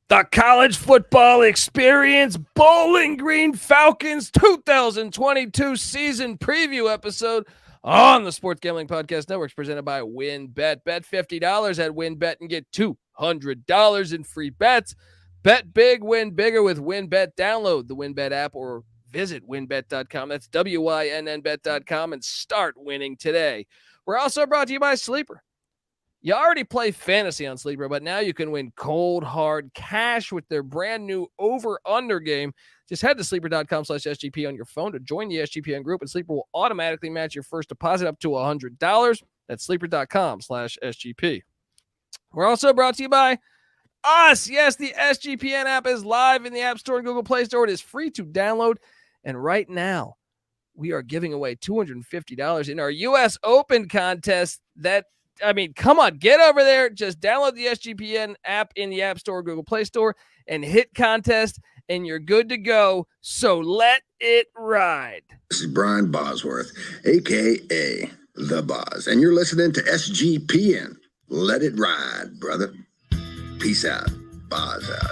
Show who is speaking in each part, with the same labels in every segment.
Speaker 1: The college football experience, Bowling Green Falcons 2022 season preview episode on the Sports Gambling Podcast Network, presented by WynnBET. Bet $50 at WynnBET and get $200 in free bets. Bet big, win bigger with WynnBET. Download the WynnBET app or visit wynnbet.com. That's WYNNBet.com and start winning today. We're also brought to you by Sleeper. You already play fantasy on Sleeper, but now you can win cold, hard cash with their brand new over-under game. Just head to sleeper.com/SGP on your phone to join the SGPN group, and Sleeper will automatically match your first deposit up to $100. That's sleeper.com/SGP. We're also brought to you by us. Yes, the SGPN app is live in the App Store and Google Play Store. It is free to download. And right now, we are giving away $250 in our U.S. Open contest. Come on, get over there. Just download the SGPN app in the App Store, Google Play Store, and hit contest, and you're good to go. So let it ride.
Speaker 2: This is Brian Bosworth, a.k.a. The Boz, and you're listening to SGPN. Let it ride, brother. Peace out. Boz out.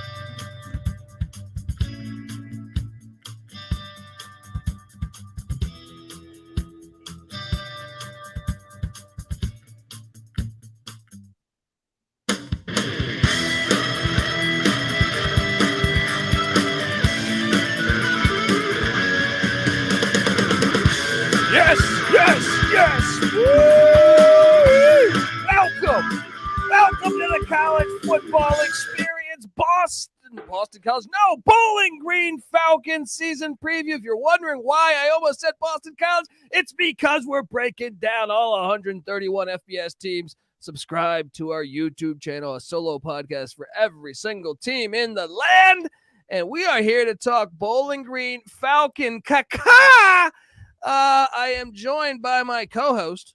Speaker 1: Yes. Welcome to the college football experience, Boston College. No, Bowling Green Falcons season preview. If you're wondering why I almost said Boston College, it's because we're breaking down all 131 FBS teams. Subscribe to our YouTube channel, a solo podcast for every single team in the land. And we are here to talk Bowling Green Falcon caca. I am joined by my co-host.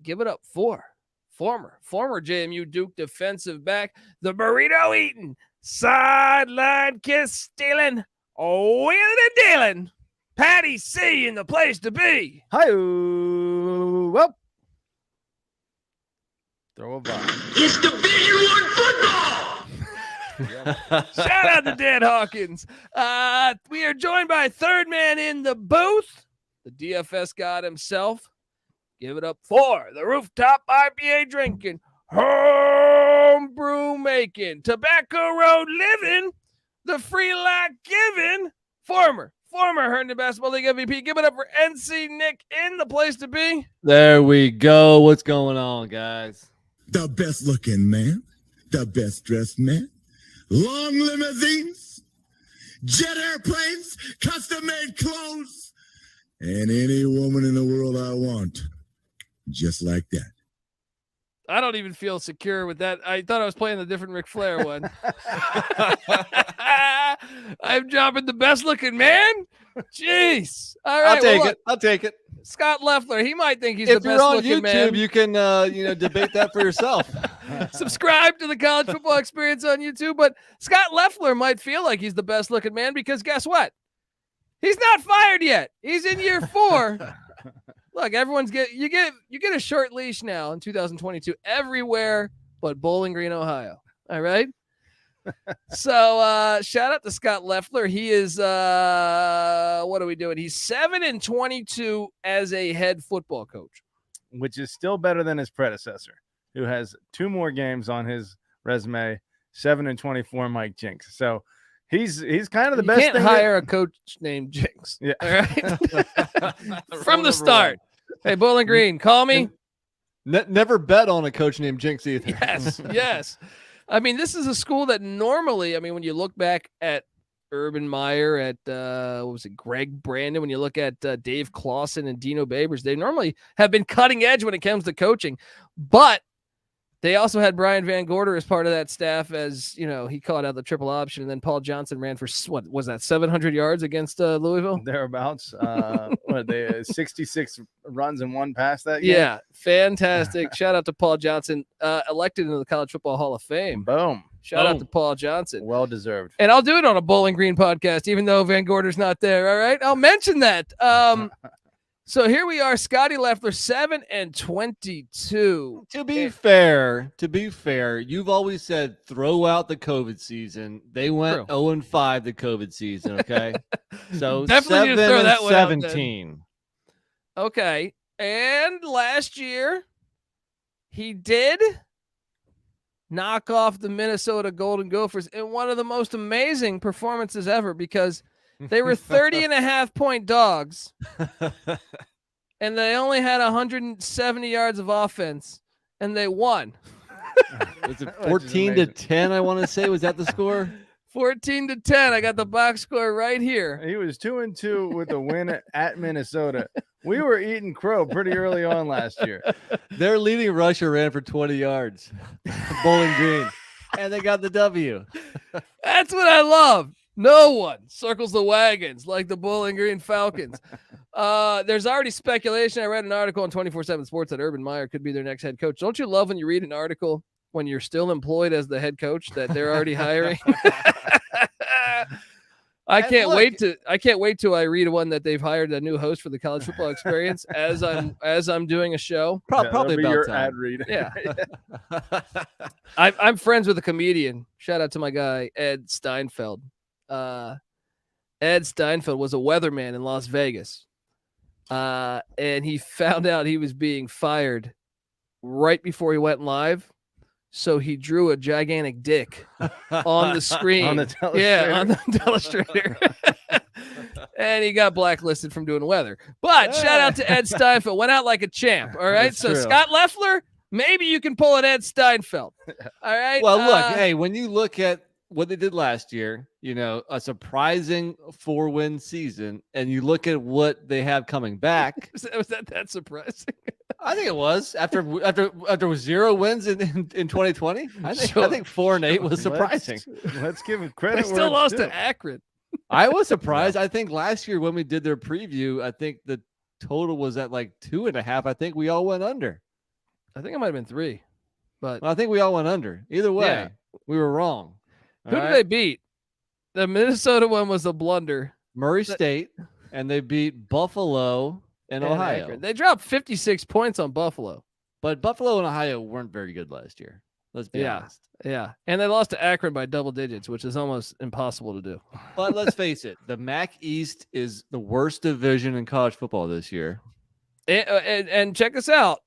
Speaker 1: Give it up for former JMU Duke defensive back, the burrito eating, sideline kiss stealing, wheeling and dealing, Patty C in the place to be.
Speaker 3: Hi, well, throw a bomb.
Speaker 2: It's Division I football!
Speaker 1: Shout out to Dan Hawkins. We are joined by third man in the booth, the DFS god himself. Give it up for the rooftop IPA drinking, homebrew making, tobacco road living, the free lot giving, former Herndon Basketball League MVP. Give it up for NC Nick in the place to be.
Speaker 3: There we go. What's going on, guys?
Speaker 4: The best looking man, the best dressed man, long limousines, jet airplanes, custom made clothes, and any woman in the world I want. Just like that.
Speaker 1: I don't even feel secure with that. I thought I was playing the different Ric Flair one. I'm dropping the best looking man. Jeez. All right.
Speaker 3: I'll take it.
Speaker 1: Scot Loeffler. He might think he's the best looking man.
Speaker 3: If you're on YouTube, you can debate that for yourself.
Speaker 1: Subscribe to the College Football Experience on YouTube. But Scot Loeffler might feel like he's the best looking man because guess what? He's not fired yet. He's in year 4. Look, you get a short leash now in 2022 everywhere but Bowling Green, Ohio. All right. So shout out to Scot Loeffler. He is what are we doing? He's 7-22 as a head football coach,
Speaker 5: which is still better than his predecessor, who has 2 more games on his resume, 7-24, Mike Jinks. So he's kind of the best.
Speaker 1: You can't hire a coach named Jinx.
Speaker 5: Yeah.
Speaker 1: All right. From the start. Hey, Bowling Green, call me.
Speaker 3: Never bet on a coach named Jinx either.
Speaker 1: Yes. I mean, this is a school that normally, when you look back at Urban Meyer, at Greg Brandon, when you look at Dave Clawson and Dino Babers, they normally have been cutting edge when it comes to coaching. But they also had Brian Van Gorder as part of that staff, as he called out the triple option, and then Paul Johnson ran for what was that 700 yards against Louisville?
Speaker 5: Thereabouts. They 66 runs and 1 pass that game.
Speaker 1: Yeah, fantastic. Shout out to Paul Johnson, elected into the College Football Hall of Fame.
Speaker 5: Boom.
Speaker 1: Shout out to Paul Johnson.
Speaker 5: Well deserved.
Speaker 1: And I'll do it on a Bowling Green podcast, even though Van Gorder's not there. All right, I'll mention that. So here we are, Scotty Loeffler, 7-22.
Speaker 3: To be fair, you've always said throw out the COVID season. They went
Speaker 1: True.
Speaker 3: 0-5 the COVID season. Okay, so
Speaker 1: Definitely need to throw that one out then.
Speaker 3: 17.
Speaker 1: Okay. And last year, he did knock off the Minnesota Golden Gophers in one of the most amazing performances ever because they were 30.5-point dogs, and they only had 170 yards of offense, and they won.
Speaker 3: Was it 14-10? I want to say, was that the score?
Speaker 1: 14-10. I got the box score right here.
Speaker 5: He was 2-2 with a win at Minnesota. We were eating crow pretty early on last year.
Speaker 3: Their leading rusher ran for 20 yards. Bowling Green. And they got the W.
Speaker 1: That's what I love. No one circles the wagons like the Bowling Green Falcons. There's already speculation. I read an article on 24/7 Sports that Urban Meyer could be their next head coach. Don't you love when you read an article when you're still employed as the head coach that they're already hiring? I can't wait till I read one that they've hired a new host for the College Football Experience as I'm doing a show.
Speaker 3: Probably about
Speaker 5: your
Speaker 3: time.
Speaker 5: ad read.
Speaker 1: Yeah. I'm friends with a comedian. Shout out to my guy Ed Steinfeld. Ed Steinfeld was a weatherman in Las Vegas, and he found out he was being fired right before he went live. So he drew a gigantic dick on the screen.
Speaker 5: On the telestrator.
Speaker 1: Yeah, on the telestrator. And he got blacklisted from doing weather. But shout out to Ed Steinfeld. Went out like a champ. All right.
Speaker 5: That's
Speaker 1: so
Speaker 5: true.
Speaker 1: Scot Loeffler, maybe you can pull an Ed Steinfeld. All right.
Speaker 3: Well, look, hey, when you look at what they did last year, a surprising 4-win season, and you look at what they have coming back.
Speaker 1: Was that surprising?
Speaker 3: I think it was after 0 wins in 2020. I think 4-8 was surprising.
Speaker 5: Let's give it credit.
Speaker 1: They still lost to Akron.
Speaker 3: I was surprised. I think last year when we did their preview, I think the total was at like 2.5. I think we all went under.
Speaker 1: I think it might have been 3, but
Speaker 3: I think we all went under. Either way, we were wrong.
Speaker 1: Who did they beat? The Minnesota one was a blunder.
Speaker 3: Murray State, and they beat Buffalo and Ohio.
Speaker 1: Akron. They dropped 56 points on Buffalo.
Speaker 3: But Buffalo and Ohio weren't very good last year. Let's be honest.
Speaker 1: Yeah. And they lost to Akron by double digits, which is almost impossible to do.
Speaker 3: But let's face it, the MAC East is the worst division in college football this year.
Speaker 1: And check this out.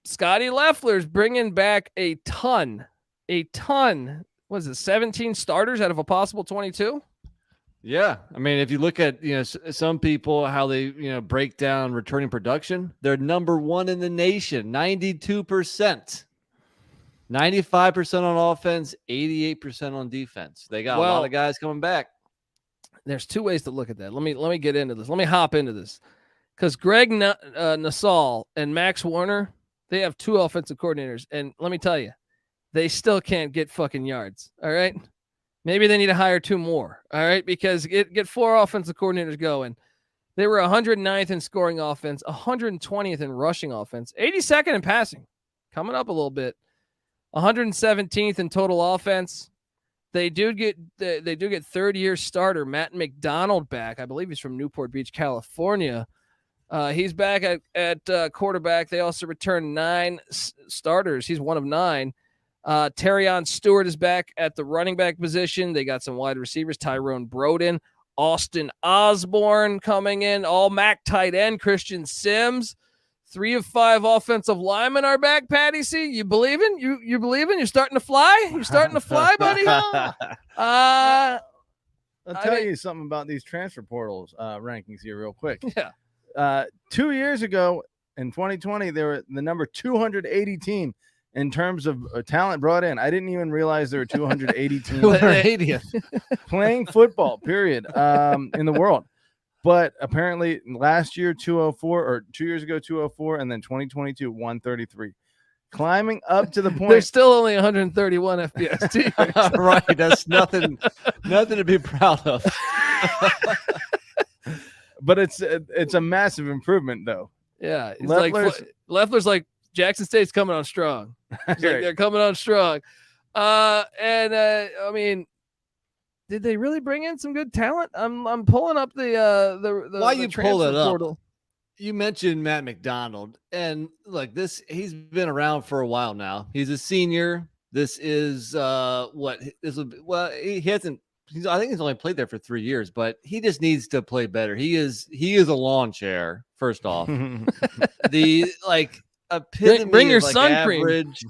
Speaker 1: Scotty Loeffler's bringing back a ton. What is it, 17 starters out of a possible 22?
Speaker 3: Yeah. I mean, if you look at, some people, how they, break down returning production, they're number 1 in the nation, 92%. 95% on offense, 88% on defense. They got a lot of guys coming back.
Speaker 1: There's 2 ways to look at that. Let me get into this. Let me hop into this. Because Greg Nosal and Max Warner, they have 2 offensive coordinators. And let me tell you, they still can't get fucking yards. All right. Maybe they need to hire 2 more. All right. Because get 4 offensive coordinators going. They were 109th in scoring offense, 120th in rushing offense, 82nd in passing, coming up a little bit, 117th in total offense. They do get third-year starter Matt McDonald back. I believe he's from Newport Beach, California. He's back at quarterback. They also returned 9 starters. He's one of 9. Terrion Stewart is back at the running back position. They got some wide receivers, Tyrone Broden, Austin Osborne coming in, all MAC tight end, Christian Sims. 3 of 5 offensive linemen are back, Patty C. You believing? You believing? You're starting to fly? You're starting to fly, buddy?
Speaker 5: I'll tell you something about these transfer portals rankings here real quick.
Speaker 1: Yeah.
Speaker 5: 2 years ago in 2020, they were the number 280 team in terms of talent brought in. I didn't even realize there were 280 teams playing football, period, in the world. But apparently last year, 204, or 2 years ago, 204, and then 2022, 133. Climbing up to the point.
Speaker 1: There's still only 131 FBS teams.
Speaker 3: Right. That's nothing to be proud of.
Speaker 5: But it's a massive improvement, though.
Speaker 1: Yeah. Loeffler's like, Jackson State's coming on strong. They're coming on strong. I mean, did they really bring in some good talent? I'm pulling up the
Speaker 3: While you pull it up,
Speaker 1: portal.
Speaker 3: You mentioned Matt McDonald, and look, he's been around for a while now. He's a senior. This is he hasn't. I think he's only played there for 3 years, but he just needs to play better. He is a lawn chair. First off, the epitome
Speaker 1: bring your
Speaker 3: of,
Speaker 1: sun
Speaker 3: average.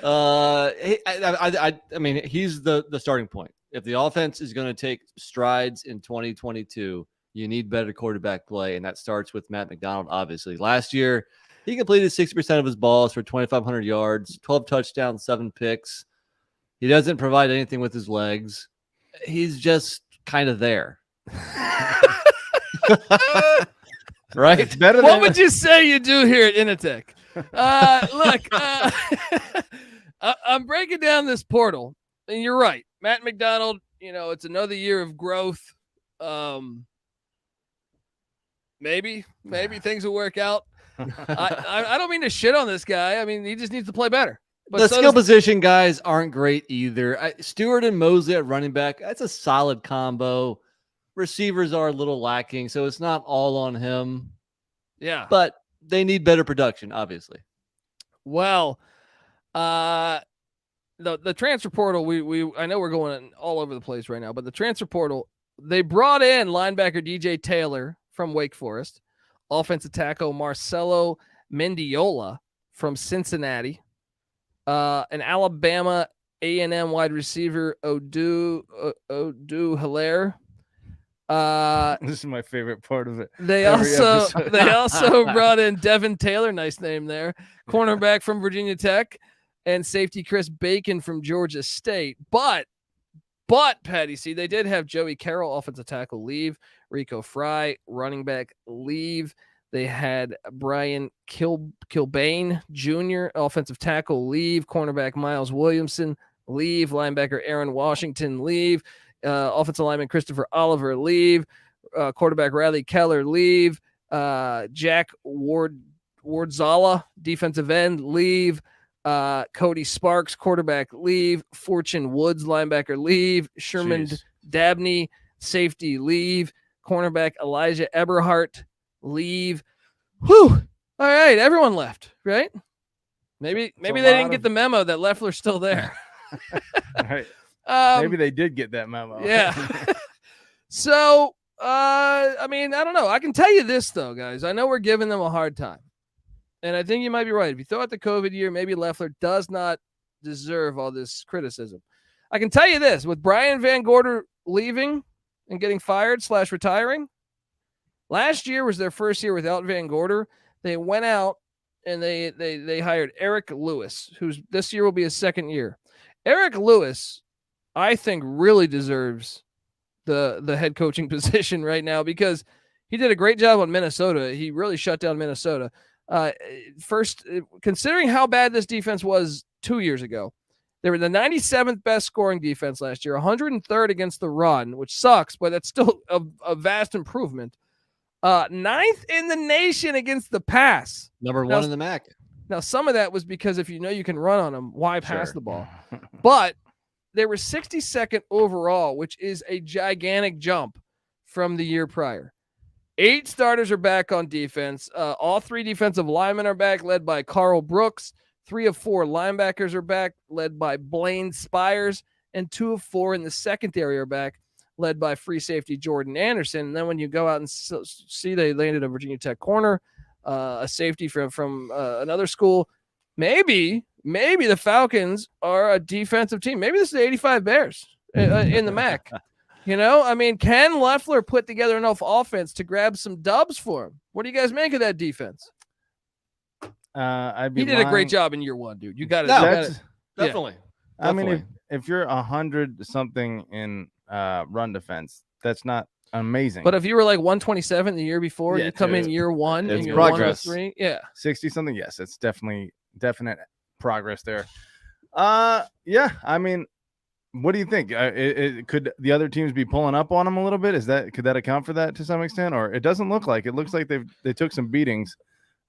Speaker 3: I mean, he's the starting point. If the offense is going to take strides in 2022, you need better quarterback play, and that starts with Matt McDonald, obviously. Last year, he completed 60% of his balls for 2,500 yards, 12 touchdowns, 7 picks. He doesn't provide anything with his legs. He's just kind of there. Right?
Speaker 5: It's better
Speaker 1: What would you say you do here at Initech? Look, I'm breaking down this portal, and you're right. Matt McDonald, it's another year of growth. Maybe things will work out. I don't mean to shit on this guy. I mean, he just needs to play better. But
Speaker 3: the skill position guys aren't great either. Stewart and Mosley at running back, that's a solid combo. Receivers are a little lacking, so it's not all on him.
Speaker 1: Yeah.
Speaker 3: But they need better production, obviously.
Speaker 1: Well, the transfer portal, I know we're going all over the place right now, but the transfer portal, they brought in linebacker DJ Taylor from Wake Forest, offensive tackle Marcelo Mendiola from Cincinnati, an Alabama A&M wide receiver Odu Hilaire.
Speaker 5: This is my favorite part of it.
Speaker 1: They also brought in Devin Taylor, nice name there, cornerback from Virginia Tech, and safety Chris Bacon from Georgia State. But Patty C, they did have Joey Carroll, offensive tackle, leave. Rico Fry, running back, leave. They had Brian Kilbane Jr., offensive tackle, leave. Cornerback Miles Williamson, leave. Linebacker Aaron Washington, leave. Offensive lineman Christopher Oliver, leave. Quarterback Riley Keller, leave. Jack Wardzala, defensive end, leave. Cody Sparks, quarterback, leave. Fortune Woods, linebacker, leave. Sherman Dabney, safety, leave. Cornerback Elijah Eberhardt, leave. Whew. All right, everyone left, right? Maybe they didn't get the memo that Loeffler's still there.
Speaker 5: All right. Maybe they did get that memo.
Speaker 1: Yeah. So, I mean, I don't know. I can tell you this, though, guys. I know we're giving them a hard time. And I think you might be right. If you throw out the COVID year, maybe Loeffler does not deserve all this criticism. I can tell you this. With Brian Van Gorder leaving and getting fired / retiring, last year was their first year without Van Gorder. They went out and they hired Eric Lewis, who's this year will be his second year. Eric Lewis, I think, really deserves the head coaching position right now because he did a great job on Minnesota. He really shut down Minnesota. First, considering how bad this defense was 2 years ago, they were the 97th best scoring defense last year, 103rd against the run, which sucks, but that's still a vast improvement. 9th in the nation against the pass.
Speaker 3: Number 1 in the MAC.
Speaker 1: Now, some of that was because if you can run on them, why pass the ball? But they were 62nd overall, which is a gigantic jump from the year prior. 8 starters are back on defense. All 3 defensive linemen are back, led by Karl Brooks. 3 of 4 linebackers are back, led by Blaine Spires. And 2 of 4 in the secondary are back, led by free safety Jordan Anderson. And then when you go out and see they landed a Virginia Tech corner, a safety from another school, maybe the Falcons are a defensive team. Maybe this is the 85 Bears in the MAC. I mean, can Loeffler put together enough offense to grab some dubs for him? What do you guys make of that defense? He did a great job in year 1, dude. You got it.
Speaker 3: Definitely.
Speaker 5: I mean, if you're 100 something in run defense, that's not amazing.
Speaker 1: But if you were like 127 the year before, you come in year 1 and you're
Speaker 3: progress.
Speaker 1: 103. Yeah.
Speaker 5: 60 something. Yes, it's definite progress there. Yeah. I mean, what do you think? Could the other teams be pulling up on them a little bit? Could that account for that to some extent? Or it doesn't look like it. Looks like they took some beatings.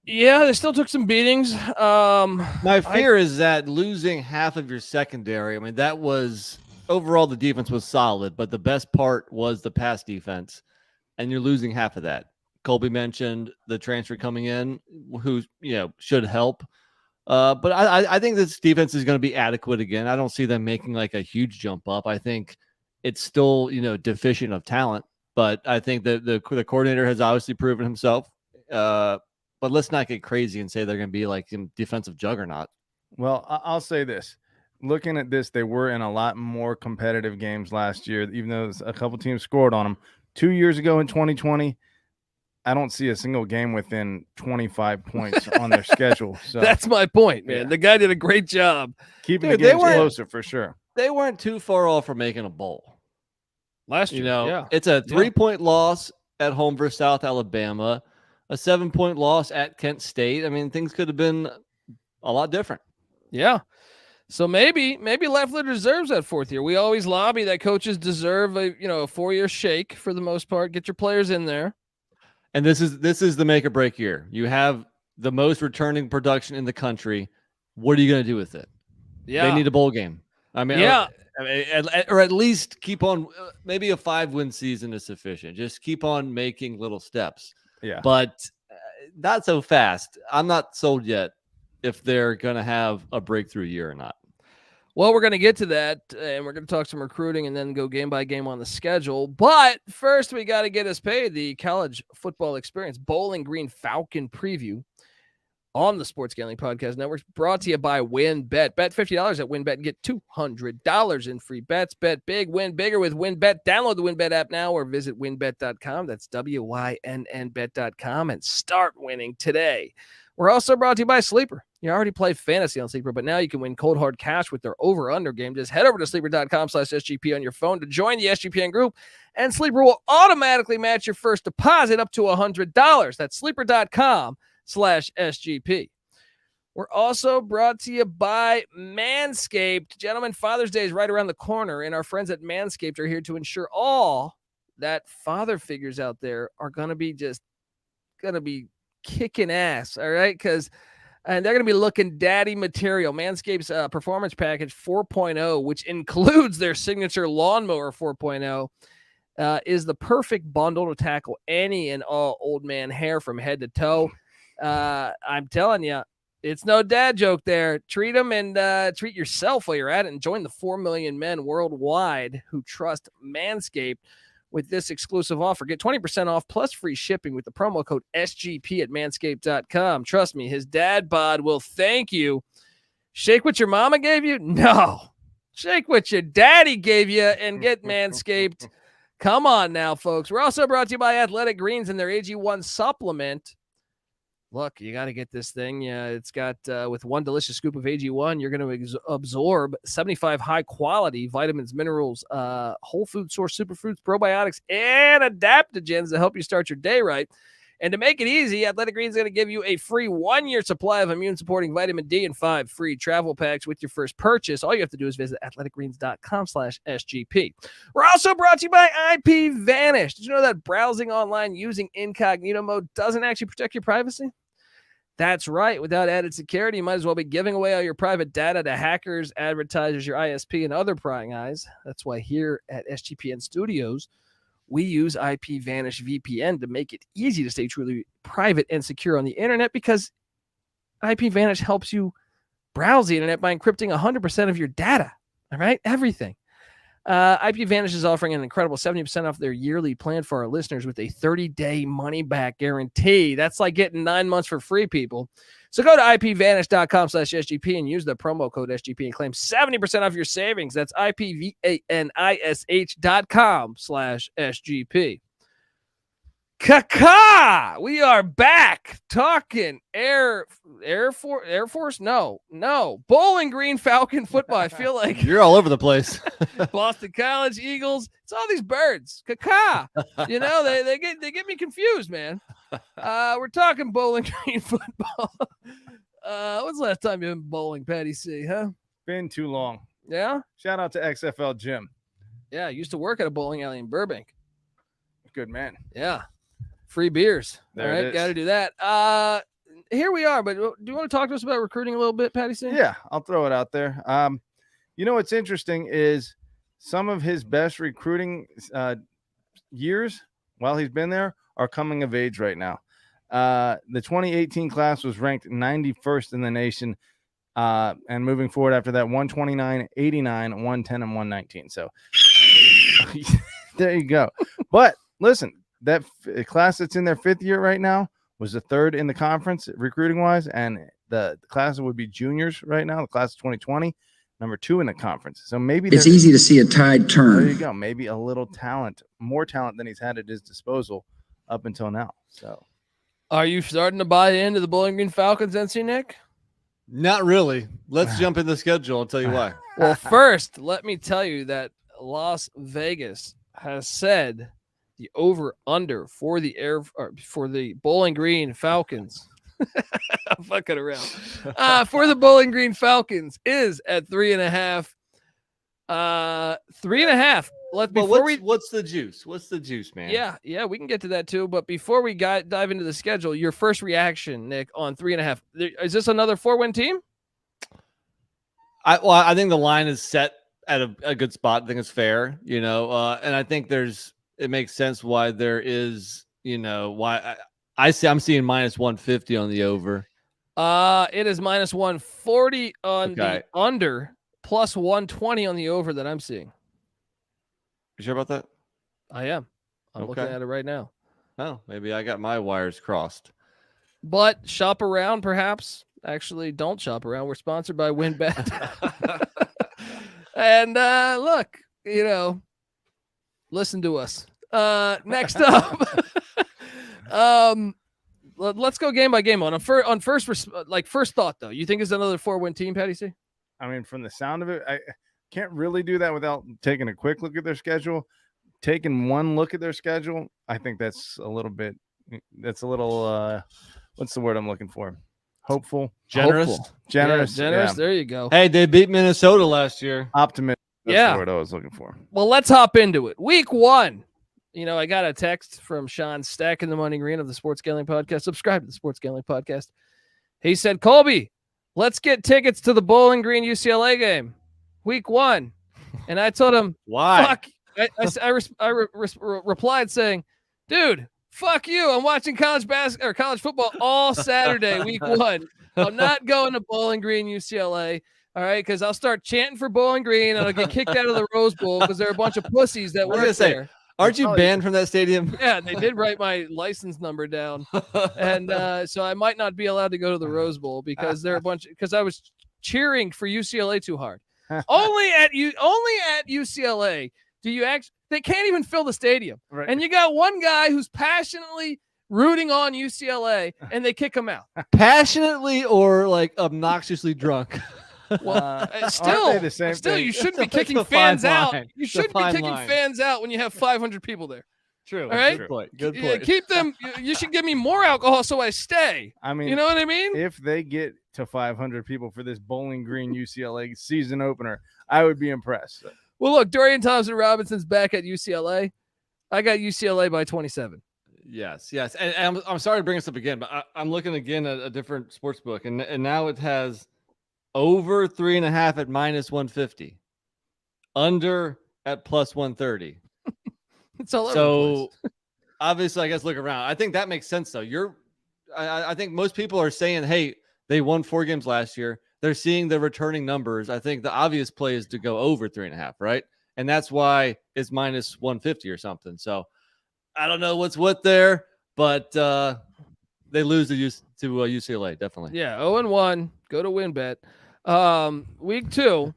Speaker 1: Yeah, they still took some beatings.
Speaker 3: My fear is that losing half of your secondary. I mean, that was overall the defense was solid, but the best part was the pass defense. and you're losing half of that. Colby mentioned the transfer coming in, who should help. But I think this defense is going to be adequate again. I don't see them making like a huge jump up. I think it's still deficient of talent, but I think that the coordinator has obviously proven himself. But let's not get crazy and say they're going to be like a defensive juggernaut.
Speaker 5: Well, I'll say this. Looking at this, they were in a lot more competitive games last year, even though a couple teams scored on them. 2 years ago in 2020, I don't see a single game within 25 points on their schedule. So
Speaker 1: that's my point, man.
Speaker 5: Yeah.
Speaker 1: The guy did a great job
Speaker 5: keeping the games closer for sure.
Speaker 3: They weren't too far off from making a bowl
Speaker 1: last year. Yeah.
Speaker 3: It's a 3-point loss at home versus South Alabama, a 7-point loss at Kent State. I mean, things could have been a lot different.
Speaker 1: Yeah. So maybe Loeffler deserves that 4th year. We always lobby that coaches deserve a 4-year shake for the most part. Get your players in there.
Speaker 3: And this is the make or break year. You have the most returning production in the country. What are you going to do with it?
Speaker 1: Yeah.
Speaker 3: They need a bowl game. I mean,
Speaker 1: yeah.
Speaker 3: Or at least keep on. Maybe a 5-win season is sufficient. Just keep on making little steps.
Speaker 5: Yeah.
Speaker 3: But not so fast. I'm not sold yet if they're going to have a breakthrough year or not.
Speaker 1: Well, we're going to get to that, and we're going to talk some recruiting and then go game by game on the schedule. But first, we got to get us paid. The college football experience Bowling Green Falcon preview on the Sports Gambling Podcast Network, brought to you by WynnBET. Bet $50 at WynnBET and get $200 in free bets. Bet big, win bigger with WynnBET. Download the WynnBET app now or visit wynnbet.com. That's WYNNBet.com and start winning today. We're also brought to you by Sleeper. You already play fantasy on Sleeper, but now you can win cold hard cash with their over-under game. Just head over to sleeper.com/SGP on your phone to join the SGPN group, and Sleeper will automatically match your first deposit up to $100. That's sleeper.com/SGP. We're also brought to you by Manscaped. Gentlemen, Father's Day is right around the corner, and our friends at Manscaped are here to ensure all that father figures out there are going to be kicking ass, all right? And they're going to be looking daddy material. Manscaped's Performance Package 4.0, which includes their signature lawnmower 4.0, is the perfect bundle to tackle any and all old man hair from head to toe. I'm telling you, it's no dad joke there. Treat them and treat yourself while you're at it, and join the 4 million men worldwide who trust Manscaped with this exclusive offer. Get 20% off plus free shipping with the promo code SGP at manscaped.com. Trust me, his dad bod will thank you. Shake what your mama gave you? No. Shake what your daddy gave you and get Manscaped. Come on now, folks. We're also brought to you by Athletic Greens and their AG1 supplement. Look, you got to get this thing. Yeah, it's got with one delicious scoop of AG1, you're going to absorb 75 high-quality vitamins, minerals, whole food source superfoods, probiotics, and adaptogens to help you start your day right. And to make it easy, Athletic Greens is going to give you a free 1-year supply of immune-supporting vitamin D and 5 free travel packs with your first purchase. All you have to do is visit athleticgreens.com/SGP. We're also brought to you by IP Vanish. Did you know that browsing online using incognito mode doesn't actually protect your privacy? That's right. Without added security, you might as well be giving away all your private data to hackers, advertisers, your ISP, and other prying eyes. That's why here at SGPN Studios, we use IP Vanish VPN to make it easy to stay truly private and secure on the internet, because IP Vanish helps you browse the internet by encrypting 100% of your data. All right? Everything. IP Vanish is offering an incredible 70% off their yearly plan for our listeners with a 30-day money-back guarantee. That's like getting 9 months for free, people. So go to ipvanish.com/SGP and use the promo code SGP and claim 70% off your savings. That's ipvanish.com/SGP. Kaka! We are back talking Air Force? No. Bowling Green Falcon football. I feel like
Speaker 3: you're all over the place.
Speaker 1: Boston College, Eagles. It's all these birds. Kaka. You know, they get me confused, man. We're talking Bowling Green football. When's the last time you've been bowling, Patty C, huh?
Speaker 5: Been too long.
Speaker 1: Yeah?
Speaker 5: Shout out to XFL Jim.
Speaker 1: Yeah, I used to work at a bowling alley in Burbank.
Speaker 5: Good man.
Speaker 1: Yeah. Free beers.
Speaker 5: There
Speaker 1: all right, got to do that. Here we are, but do you want to talk to us about recruiting a little bit, Patty C?
Speaker 5: Yeah, I'll throw it out there. You know what's interesting is some of his best recruiting years while he's been there are coming of age right now. The 2018 class was ranked 91st in the nation. And moving forward after that, 129, 89, 110, and 119. So there you go. But listen, that class that's in their 5th year right now was the 3rd in the conference recruiting wise. And the class that would be juniors right now, the class of 2020, number 2 in the conference. So maybe
Speaker 2: It's easy to see a tide turn.
Speaker 5: There you go. Maybe a little talent, more talent than he's had at his disposal up until now. So
Speaker 1: are you starting to buy into the Bowling Green Falcons, NC Nick?
Speaker 3: Not really. Let's jump in the schedule. I'll tell you why.
Speaker 1: Well, first, let me tell you that Las Vegas has said the over/under for the Bowling Green Falcons. I'm fucking around. For the Bowling Green Falcons is at 3.5. 3.5.
Speaker 3: What's the juice? What's the juice, man?
Speaker 1: Yeah, we can get to that too. But before we dive into the schedule, your first reaction, Nick, on 3.5. Is this another 4-win team?
Speaker 3: I think the line is set at a good spot. I think it's fair, and I think it makes sense why there is, why I'm seeing minus 150 on the over.
Speaker 1: It is minus 140 on the under, plus 120 on the over that I'm seeing.
Speaker 3: You sure about that?
Speaker 1: I am. I'm looking at it right now.
Speaker 3: Oh, maybe I got my wires crossed.
Speaker 1: But shop around, perhaps. Actually, don't shop around. We're sponsored by WinBet. And look, listen to us. Next up, let's go game by game on first thought though. You think it's another 4-win team, Patty C?
Speaker 5: I mean, from the sound of it, I can't really do that without taking a quick look at their schedule. Taking one look at their schedule, I think that's a little, what's the word I'm looking for? Hopeful.
Speaker 3: Generous.
Speaker 5: Generous.
Speaker 1: Yeah. There you go.
Speaker 3: Hey, they beat Minnesota last year.
Speaker 5: Optimistic. That's the word I was looking for.
Speaker 1: Well, let's hop into it. Week 1. I got a text from Sean Stack in the Money Green of the Sports Gambling Podcast. Subscribe to the Sports Gambling Podcast. He said, Colby, let's get tickets to the Bowling Green UCLA game. Week 1. And I told him,
Speaker 3: why?
Speaker 1: Fuck. I replied saying, dude, fuck you. I'm watching college football all Saturday, week 1. I'm not going to Bowling Green UCLA. All right, because I'll start chanting for Bowling Green and I'll get kicked out of the Rose Bowl because there are a bunch of pussies that work there.
Speaker 3: Aren't you banned from that stadium?
Speaker 1: Yeah, they did write my license number down. And so I might not be allowed to go to the Rose Bowl because because I was cheering for UCLA too hard. Only at UCLA do you they can't even fill the stadium.
Speaker 5: Right.
Speaker 1: And you got one guy who's passionately rooting on UCLA and they kick him out.
Speaker 3: Passionately or like obnoxiously drunk?
Speaker 1: Well,
Speaker 5: Aren't they the same thing?
Speaker 1: you shouldn't be kicking fans out. You shouldn't be kicking fans out when you have 500 people there.
Speaker 3: True.
Speaker 1: All right.
Speaker 3: Good point. Good point.
Speaker 1: Keep them. You should give me more alcohol so I stay.
Speaker 5: I mean,
Speaker 1: you know what I mean?
Speaker 5: If they get to 500 people for this Bowling Green UCLA season opener, I would be impressed.
Speaker 1: Well, look, Dorian Thompson-Robinson's back at UCLA. I got UCLA by 27.
Speaker 3: Yes. And I'm sorry to bring this up again, but I'm looking again at a different sports book, and now it has over 3.5 at minus 150, under at plus 130.
Speaker 1: It's all over
Speaker 3: so
Speaker 1: the place.
Speaker 3: Obviously, I guess look around. I think that makes sense though. I think most people are saying, hey, they won 4 games last year. They're seeing the returning numbers. I think the obvious play is to go over 3.5, right? And that's why it's minus 150 or something. So I don't know what's what there, but they lose to UCLA, definitely.
Speaker 1: Yeah, 0-1. Go to WinBet. Week 2,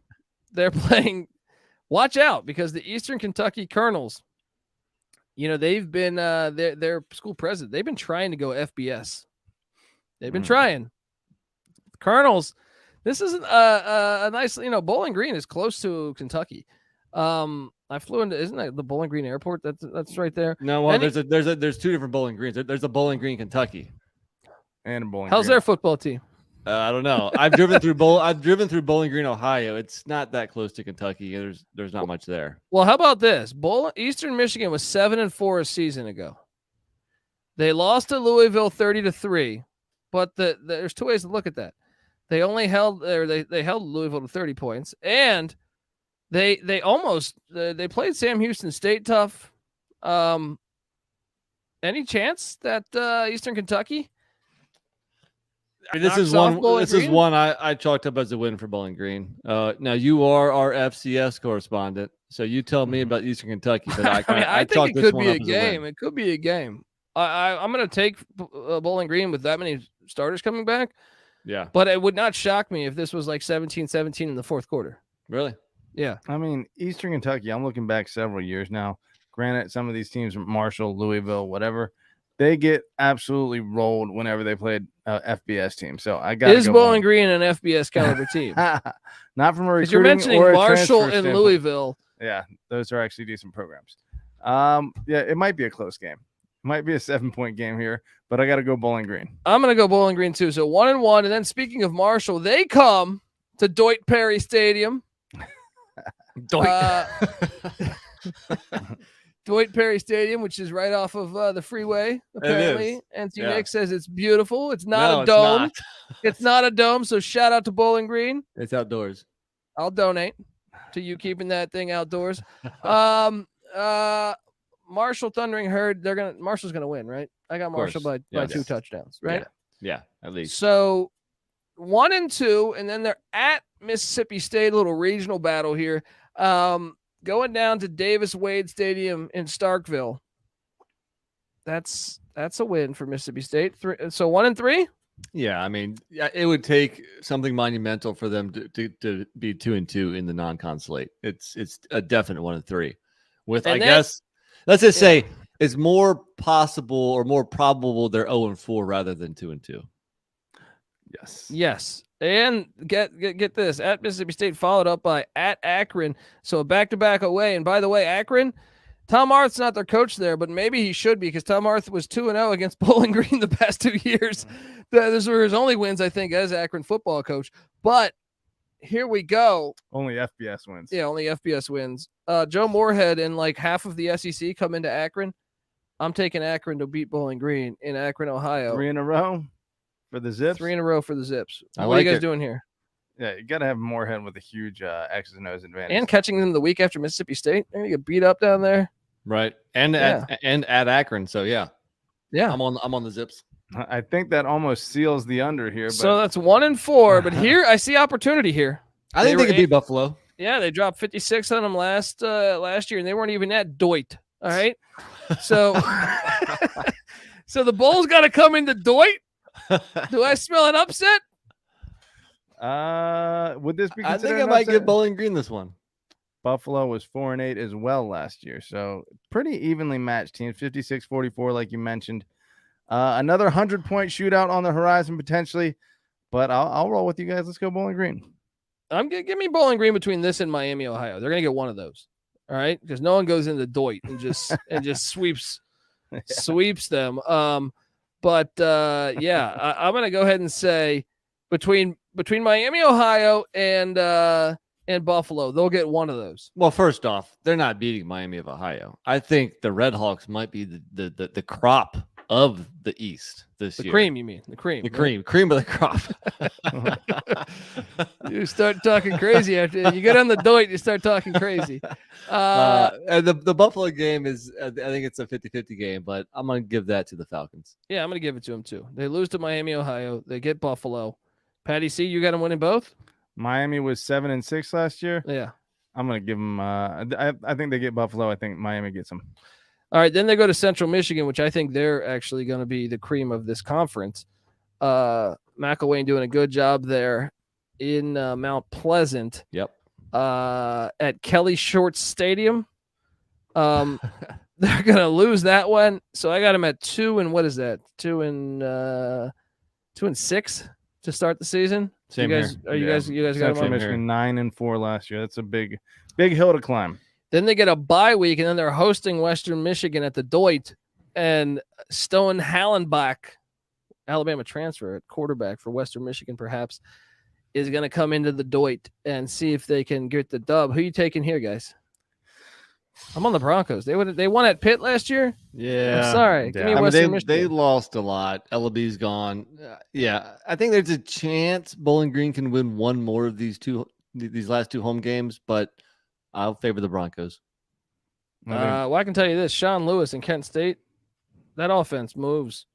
Speaker 1: they're playing. Watch out because the Eastern Kentucky Colonels, they've been their school president. They've been trying to go FBS. They've been trying. Colonels. This is a nice, Bowling Green is close to Kentucky. I flew into, isn't that the Bowling Green Airport? That's right there.
Speaker 3: No, well, there's 2 different Bowling Greens. There's a Bowling Green, Kentucky,
Speaker 5: and a Bowling.
Speaker 1: How's
Speaker 5: Green.
Speaker 1: their football team?
Speaker 3: I don't know. I've driven through Bowling Green, Ohio. It's not that close to Kentucky. There's not much there.
Speaker 1: Well, how about this? Eastern Michigan was 7-4 a season ago. They lost to Louisville 30-3, but there's 2 ways to look at that. They only held they held Louisville to 30 points, and they almost they played Sam Houston State tough. Any chance that Eastern Kentucky?
Speaker 3: This is one I chalked up as a win for Bowling Green. Now you are our FCS correspondent, so you tell me about Eastern Kentucky. But
Speaker 1: I think it could be a game. It could be a game. I'm going to take Bowling Green with that many starters coming back.
Speaker 3: Yeah,
Speaker 1: but it would not shock me if this was like 17-17 in the fourth quarter.
Speaker 3: Really?
Speaker 1: Yeah.
Speaker 5: I mean, Eastern Kentucky. I'm looking back several years now. Granted, some of these teams, Marshall, Louisville, whatever, they get absolutely rolled whenever they played FBS team. So I got
Speaker 1: Bowling Green an FBS caliber team?
Speaker 5: Not from a recruiting.
Speaker 1: You're mentioning
Speaker 5: or
Speaker 1: Marshall and
Speaker 5: standpoint.
Speaker 1: Louisville.
Speaker 5: Yeah, those are actually decent programs. Yeah, it might be a close game. It might be a 7-point game here, but I got to go Bowling Green.
Speaker 1: I'm going to go Bowling Green too. So 1-1, and then speaking of Marshall, they come to Doit Perry Stadium. Doit Perry Stadium, which is right off of the freeway, apparently. NC Nick says it's beautiful. It's not a dome. It's not a dome, so shout out to Bowling Green.
Speaker 3: It's outdoors.
Speaker 1: I'll donate to you keeping that thing outdoors. Marshall Thundering Herd, Marshall's gonna win, right? I got Marshall by 2 touchdowns, right?
Speaker 3: Yeah, at least.
Speaker 1: So 1-2, and then they're at Mississippi State, a little regional battle here. Going down to Davis Wade Stadium in Starkville. That's a win for Mississippi State. So 1-3.
Speaker 3: Yeah, I mean, it would take something monumental for them to be 2-2 in the non-con slate. It's a definite 1-3. With I guess let's just say it's more possible or more probable they're 0-4 rather than 2-2.
Speaker 1: Yes. And get this, at Mississippi State followed up by at Akron. So a back-to-back away. And by the way, Akron, Tom Arth's not their coach there, but maybe he should be because Tom Arth was 2-0 against Bowling Green the past 2 years. Those were his only wins, I think, as Akron football coach. But here we go.
Speaker 5: Only FBS wins.
Speaker 1: Yeah, only FBS wins. Joe Moorhead and like half of the SEC come into Akron. I'm taking Akron to beat Bowling Green in Akron, Ohio.
Speaker 5: 3 in a row for the Zips.
Speaker 1: 3 in a row for the Zips. What
Speaker 5: like
Speaker 1: are you guys doing here?
Speaker 5: Yeah, you got to have Moorhead with a huge X's and O's advantage.
Speaker 1: And catching them the week after Mississippi State. They're going to get beat up down there.
Speaker 3: Right. And at Akron. So, yeah. I'm on the Zips.
Speaker 5: I think that almost seals the under here. But...
Speaker 1: So that's 1-4. But here, I see opportunity here.
Speaker 3: I think they could beat Buffalo.
Speaker 1: Yeah, they dropped 56 on them last year, and they weren't even at Doit. All right. So, so the Bulls got to come into Doit. Do I smell an upset?
Speaker 5: Would this be?
Speaker 3: I think I might give Bowling Green this one.
Speaker 5: Buffalo was 4-8 as well last year, so pretty evenly matched teams. 56-44, like you mentioned. Another 100-point shootout on the horizon potentially, but I'll roll with you guys. Let's go Bowling Green.
Speaker 1: Give me Bowling Green between this and Miami, Ohio. They're gonna get one of those. All right, because no one goes into Doit and just sweeps them. But I'm gonna go ahead and say between Miami, Ohio, and Buffalo, they'll get one of those.
Speaker 3: Well, first off, they're not beating Miami of Ohio. I think the Redhawks might be the crop of the East this year.
Speaker 1: Cream, you mean the cream?
Speaker 3: The cream of the crop.
Speaker 1: You start talking crazy after you get on the Doit. You start talking crazy.
Speaker 3: And the Buffalo game is, I think it's a 50-50 game, but I'm gonna give that to the Falcons.
Speaker 1: Yeah, I'm gonna give it to them too. They lose to Miami, Ohio. They get Buffalo. Patty C, you got them winning both.
Speaker 5: Miami was 7-6 last year.
Speaker 1: Yeah,
Speaker 5: I'm gonna give them. I think they get Buffalo. I think Miami gets them.
Speaker 1: All right, then they go to Central Michigan, which I think they're actually going to be the cream of this conference. McElwain doing a good job there in Mount Pleasant.
Speaker 3: Yep.
Speaker 1: At Kelly Shorts Stadium. They're going to lose that one. So I got them at 2 and what is that? 2-6 to start the season.
Speaker 3: Same
Speaker 1: you guys,
Speaker 3: here.
Speaker 1: You guys got
Speaker 5: Central Michigan 9-4 last year. That's a big hill to climb.
Speaker 1: Then they get a bye week, and then they're hosting Western Michigan at the Doit, and Stone Hallenbach, Alabama transfer at quarterback for Western Michigan, perhaps, is going to come into the Doit and see if they can get the dub. Who are you taking here, guys? I'm on the Broncos. They won at Pitt last year.
Speaker 3: Yeah,
Speaker 1: I'm sorry. Give me Western Michigan.
Speaker 3: They lost a lot. Ellaby's gone. I think there's a chance Bowling Green can win one more of these last 2 home games, but I'll favor the Broncos.
Speaker 1: Well, I can tell you this: Sean Lewis and Kent State, That offense moves.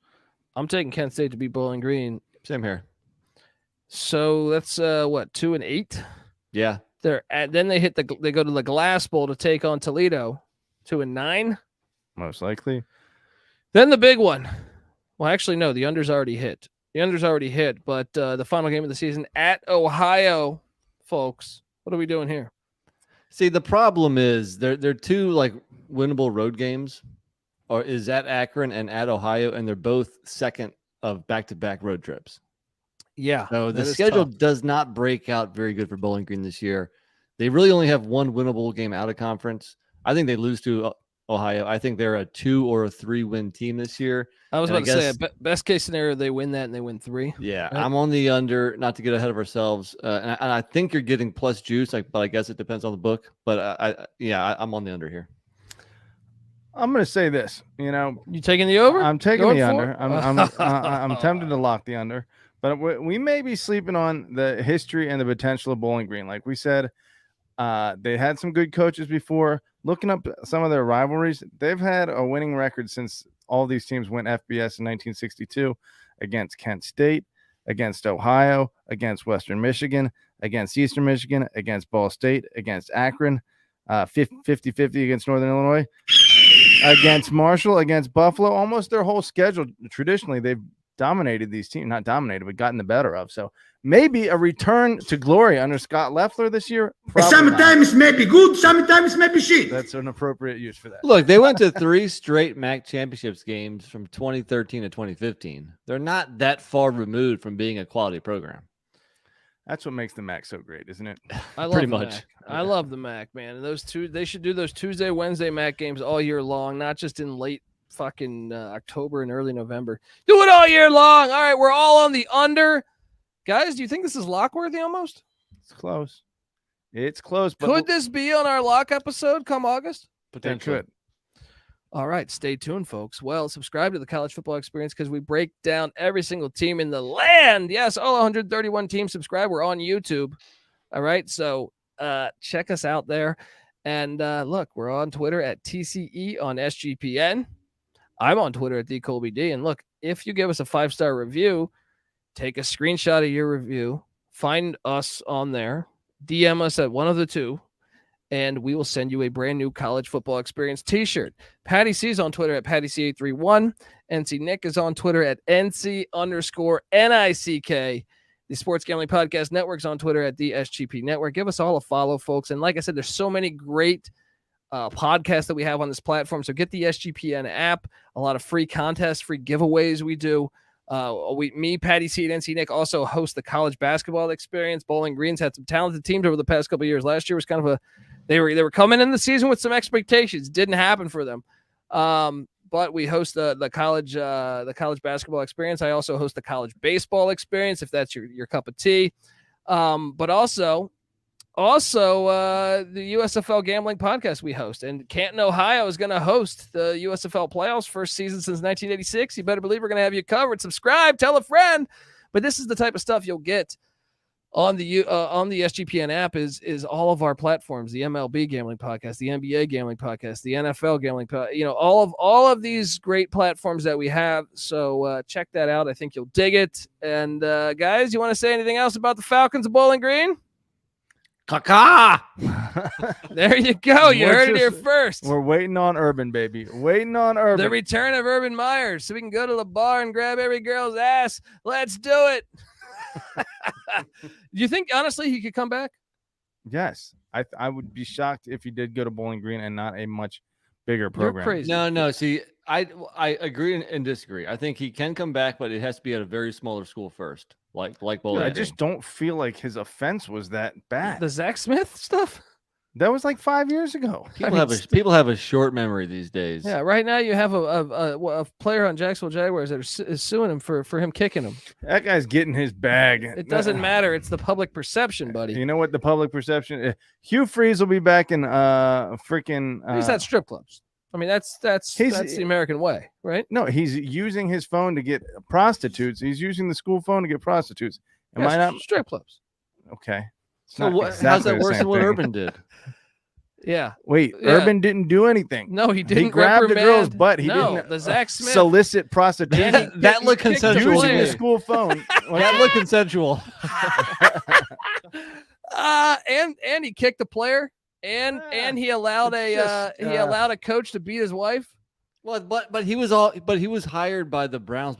Speaker 1: I'm taking Kent State to beat Bowling Green.
Speaker 3: Same here.
Speaker 1: So that's 2-8.
Speaker 3: Yeah.
Speaker 1: Then they go to the Glass Bowl to take on Toledo, 2-9.
Speaker 5: Most likely.
Speaker 1: Then the big one. Well, actually, no, the under's already hit. But the final game of the season at Ohio, folks. What are we doing here?
Speaker 3: See, the problem is they're two like winnable road games, or is at Akron and at Ohio, and they're both second of back-to-back road trips.
Speaker 1: Yeah.
Speaker 3: So the schedule does not break out very good for Bowling Green this year. They really only have one winnable game out of conference. I think they lose to Ohio. I think they're a 2 or a 3 win team this year.
Speaker 1: I was about to say, best case scenario, they win that and they win 3.
Speaker 3: Yeah,
Speaker 1: right?
Speaker 3: I'm on the under, not to get ahead of ourselves. And I think you're getting plus juice, but I guess it depends on the book. But I'm on the under here.
Speaker 5: I'm going to say this.
Speaker 1: You taking the over?
Speaker 5: I'm taking the under. I'm tempted to lock the under. But we may be sleeping on the history and the potential of Bowling Green. Like we said, they had some good coaches before. Looking up some of their rivalries, they've had a winning record since all these teams went FBS in 1962 against Kent State, against Ohio, against Western Michigan, against Eastern Michigan, against Ball State, against Akron, 50-50 against Northern Illinois, against Marshall, against Buffalo. Almost their whole schedule, traditionally, they've dominated these teams, not dominated, but gotten the better of. So maybe a return to glory under Scot Loeffler this year.
Speaker 2: Sometimes maybe good, sometimes maybe shit.
Speaker 5: That's an appropriate use for that.
Speaker 3: Look, they went to 3 straight MAC championships games from 2013 to 2015. They're not that far removed from being a quality program.
Speaker 5: That's what makes the MAC so great, isn't it?
Speaker 1: I love
Speaker 3: Pretty
Speaker 1: the
Speaker 3: much.
Speaker 1: MAC. I love the MAC, man. And they should do those Tuesday, Wednesday MAC games all year long, not just in late fucking October and early November. Do it all year long. All right, we're all on the under. Guys, do you think this is lock-worthy almost?
Speaker 5: It's close. It's close. But
Speaker 1: Could this be on our lock episode come August?
Speaker 5: Potentially.
Speaker 3: Potentially.
Speaker 1: All right, stay tuned, folks. Well, subscribe to the College Football Experience because we break down every single team in the land. Yes, all 131 teams subscribe. We're on YouTube. All right, so check us out there. And look, we're on Twitter at TCE on SGPN. I'm on Twitter at TheColbyD. And look, if you give us a 5-star review, take a screenshot of your review, find us on there, DM us at one of the two, and we will send you a brand new College Football Experience t-shirt. Patty C is on Twitter at PattyC831. NC Nick is on Twitter at NC_NICK. The Sports Gambling Podcast Network is on Twitter at the SGP Network. Give us all a follow, folks. And like I said, there's so many great podcasts that we have on this platform. So get the SGPN app, a lot of free contests, free giveaways we do. Patty C, and NC Nick also host the College Basketball Experience. Bowling Green's had some talented teams over the past couple of years. Last year was kind of they were coming in the season with some expectations. Didn't happen for them. But we host the college basketball experience. I also host the college baseball experience, if that's your cup of tea. But also the USFL gambling podcast we host. And Canton, Ohio is going to host the USFL playoffs, first season since 1986. You better believe we're going to have you covered. Subscribe, tell a friend. But this is the type of stuff you'll get on the SGPN app is all of our platforms, the MLB gambling podcast, the NBA gambling podcast, the NFL gambling podcast, all of these great platforms that we have. So check that out. I think you'll dig it. And guys, you want to say anything else about the Falcons of Bowling Green?
Speaker 3: Kaka!
Speaker 1: There you go. You heard it here first.
Speaker 5: We're waiting on Urban, baby. Waiting on Urban.
Speaker 1: The return of Urban Myers, so we can go to the bar and grab every girl's ass. Let's do it. Do you think, honestly, he could come back?
Speaker 5: Yes. I would be shocked if he did go to Bowling Green and not a much bigger program.
Speaker 1: You're crazy.
Speaker 3: No. See, I agree and disagree. I think he can come back, but it has to be at a very smaller school first, like Bowling.
Speaker 5: I just don't feel like his offense was that bad.
Speaker 1: The Zach Smith stuff?
Speaker 5: That was like 5 years ago.
Speaker 3: People have a short memory these days.
Speaker 1: Yeah, right now you have a player on Jacksonville Jaguars that is suing him for him kicking him.
Speaker 5: That guy's getting his bag.
Speaker 1: It doesn't matter. It's the public perception, buddy.
Speaker 5: You know what the public perception? Hugh Freeze will be back in freaking.
Speaker 1: He's at strip clubs. I mean, that's the American way, right?
Speaker 5: No, he's using his phone to get prostitutes. He's using the school phone to get prostitutes. Am I not?
Speaker 1: Strip clubs?
Speaker 5: Okay.
Speaker 3: So how's that worse than what Urban did?
Speaker 1: Yeah.
Speaker 5: Wait,
Speaker 1: Yeah.
Speaker 5: Urban didn't do anything.
Speaker 1: No, he didn't.
Speaker 5: He grabbed the girl's
Speaker 1: reprimand.
Speaker 5: butt. He
Speaker 1: no,
Speaker 5: didn't
Speaker 1: the Zach Smith.
Speaker 5: solicit prostitution.
Speaker 3: That looked
Speaker 1: kicked the
Speaker 3: consensual.
Speaker 5: Using
Speaker 1: player.
Speaker 5: the school phone.
Speaker 3: That looked consensual.
Speaker 1: And he kicked the player, and he allowed a coach to beat his wife.
Speaker 3: Well, but he was hired by the Browns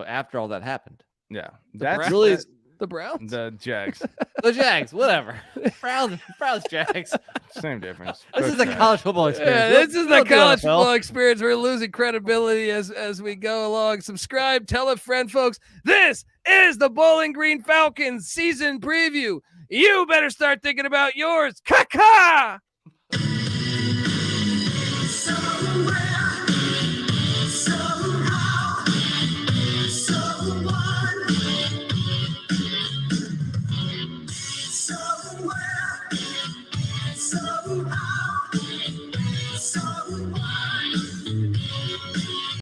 Speaker 3: after all that happened.
Speaker 5: Yeah,
Speaker 1: Browns?
Speaker 5: that's
Speaker 3: Really-
Speaker 1: The Browns.
Speaker 5: the Jags.
Speaker 3: The Jags, whatever. Browns, Jags.
Speaker 5: Same difference.
Speaker 3: This is the college football experience.
Speaker 1: Yeah, this is the
Speaker 3: Don't do
Speaker 1: college
Speaker 3: NFL.
Speaker 1: football experience. We're losing credibility as we go along. Subscribe, tell a friend, folks. This is the Bowling Green Falcons season preview. You better start thinking about yours. Ka-ka!